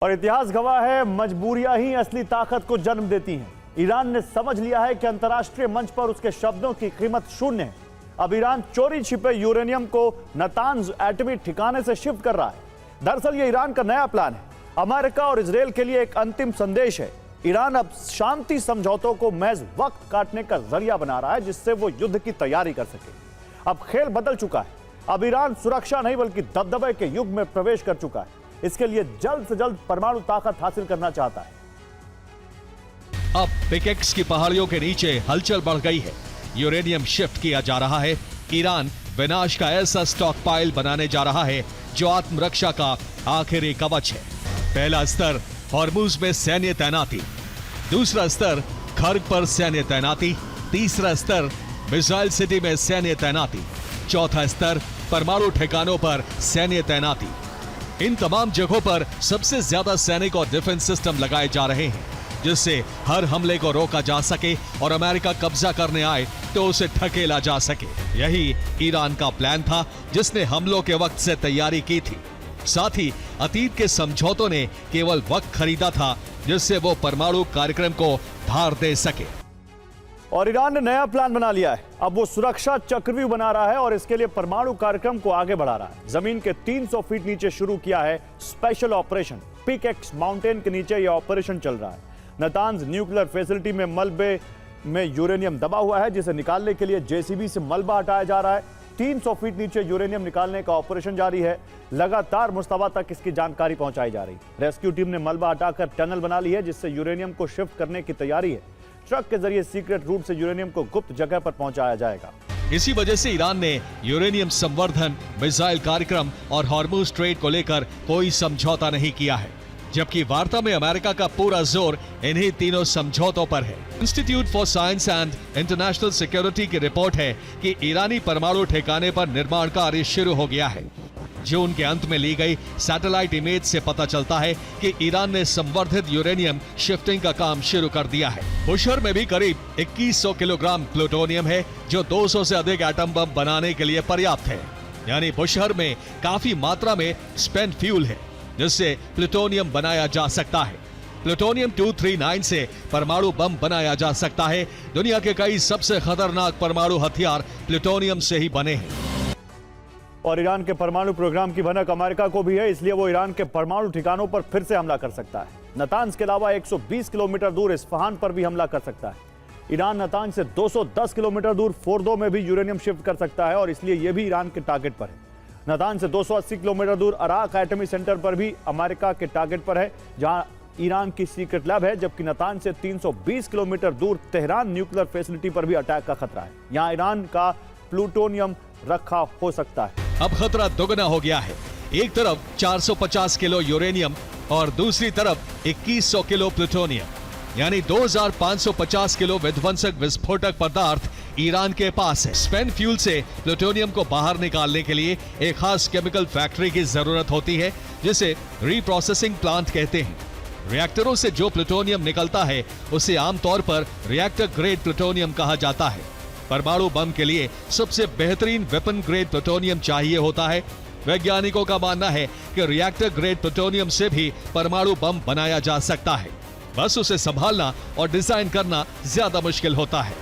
और इतिहास गवाह है, मजबूरियां ही असली ताकत को जन्म देती हैं। ईरान ने समझ लिया है कि अंतर्राष्ट्रीय मंच पर उसके शब्दों की कीमत शून्य है। अब ईरान चोरी छिपे यूरेनियम को नातांज एटमी ठिकाने से शिफ्ट कर रहा है। दरअसल ये ईरान का नया प्लान है, अमेरिका और इजरायल के लिए एक अंतिम संदेश है। ईरान अब शांति समझौतों को महज वक्त काटने का जरिया बना रहा है, जिससे वो युद्ध की तैयारी कर सके। अब खेल बदल चुका है। अब ईरान सुरक्षा नहीं बल्कि दबदबे के युग में प्रवेश कर चुका है। इसके लिए जल्द से जल्द परमाणु ताकत हासिल करना चाहता है। अब पिकेक्स की पहाड़ियों के नीचे हलचल बढ़ गई है। यूरेनियम शिफ्ट किया जा रहा है। ईरान विनाश का ऐसा स्टॉक पाइल बनाने जा रहा है जो आत्मरक्षा का आखिरी कवच है। पहला स्तर हॉर्मुज में सैन्य तैनाती, दूसरा स्तर खर्ग पर सैन्य तैनाती, तीसरा स्तर मिसाइल सिटी में सैन्य तैनाती, चौथा स्तर परमाणु ठिकानों पर सैन्य तैनाती। इन तमाम जगहों पर सबसे ज्यादा सैनिक और डिफेंस सिस्टम लगाए जा रहे हैं, जिससे हर हमले को रोका जा सके और अमेरिका कब्जा करने आए तो उसे ढकेला जा सके। यही ईरान का प्लान था, जिसने हमलों के वक्त से तैयारी की थी। साथ ही अतीत के समझौतों ने केवल वक्त खरीदा था, जिससे वो परमाणु कार्यक्रम को धार दे सके। और ईरान ने नया प्लान बना लिया है। अब वो सुरक्षा चक्रव्यूह बना रहा है और इसके लिए परमाणु कार्यक्रम को आगे बढ़ा रहा है। जमीन के 300 फीट नीचे शुरू किया है स्पेशल ऑपरेशन। पिकेक्स माउंटेन के नीचे यह ऑपरेशन चल रहा है। नातांज न्यूक्लियर फैसिलिटी में मलबे में यूरेनियम दबा हुआ है, जिसे निकालने के लिए जेसीबी से मलबा हटाया जा रहा है। 300 फीट नीचे यूरेनियम निकालने का ऑपरेशन जारी है। लगातार मुस्तबा तक इसकी जानकारी पहुंचाई जा रही है। रेस्क्यू टीम ने मलबा हटाकर टनल बना ली है, जिससे यूरेनियम को शिफ्ट करने की तैयारी है। ट्रक के जरिए सीक्रेट रूट से यूरेनियम को गुप्त जगह पर पहुंचाया जाएगा। इसी वजह से ईरान ने यूरेनियम संवर्धन, मिसाइल कार्यक्रम और हॉर्मुज स्ट्रेट को लेकर कोई समझौता नहीं किया है, जबकि वार्ता में अमेरिका का पूरा जोर इन्हीं तीनों समझौतों पर है। Institute for science and international security की रिपोर्ट है कि ईरानी परमाणु ठिकाने पर निर्माण कार्य शुरू हो गया है। जून के अंत में ली गई सैटेलाइट इमेज से पता चलता है कि ईरान ने संवर्धित यूरेनियम शिफ्टिंग का काम शुरू कर दिया है। बुशहर में भी करीब 2100 किलोग्राम प्लूटोनियम है, जो 200 से अधिक एटम बम बनाने के लिए पर्याप्त है। यानी बुशहर में काफी मात्रा में स्पेंट फ्यूल है, जिससे प्लूटोनियम बनाया जा सकता है। प्लूटोनियम 239 से परमाणु बम बनाया जा सकता है। दुनिया के कई सबसे खतरनाक परमाणु हथियार प्लूटोनियम से ही बने हैं। और ईरान के परमाणु प्रोग्राम की भनक अमेरिका को भी है, इसलिए वो ईरान के परमाणु ठिकानों पर फिर से हमला कर सकता है। नातांज के अलावा 120 किलोमीटर दूर इस्फहान पर भी हमला कर सकता है। ईरान नातांज से 210 किलोमीटर दूर फोर्दो में भी यूरेनियम शिफ्ट कर सकता है, और इसलिए यह भी ईरान के टारगेट पर है। नातांज से 280 किलोमीटर दूर अराक एटमी सेंटर पर भी अमेरिका के टारगेट पर है, जहां ईरान की सीक्रेट लैब है। जबकि नातांज से 320 किलोमीटर दूर तेहरान न्यूक्लियर फैसिलिटी पर भी अटैक का खतरा है। यहां ईरान का प्लूटोनियम रखा हो सकता है। अब खतरा दोगुना हो गया है। एक तरफ 450 किलो यूरेनियम और दूसरी तरफ 2100 किलो प्लूटोनियम, यानी 2550 किलो विध्वंसक विस्फोटक पदार्थ ईरान के पास है। स्पेंट फ्यूल से प्लूटोनियम को बाहर निकालने के लिए एक खास केमिकल फैक्ट्री की जरूरत होती है, जिसे रीप्रोसेसिंग प्लांट कहते हैं। रिएक्टरों से जो प्लूटोनियम निकलता है, उसे आमतौर पर रिएक्टर ग्रेड प्लूटोनियम कहा जाता है। परमाणु बम के लिए सबसे बेहतरीन वेपन ग्रेड प्लूटोनियम चाहिए होता है। वैज्ञानिकों का मानना है कि रिएक्टर ग्रेड प्लूटोनियम से भी परमाणु बम बनाया जा सकता है, बस उसे संभालना और डिजाइन करना ज्यादा मुश्किल होता है।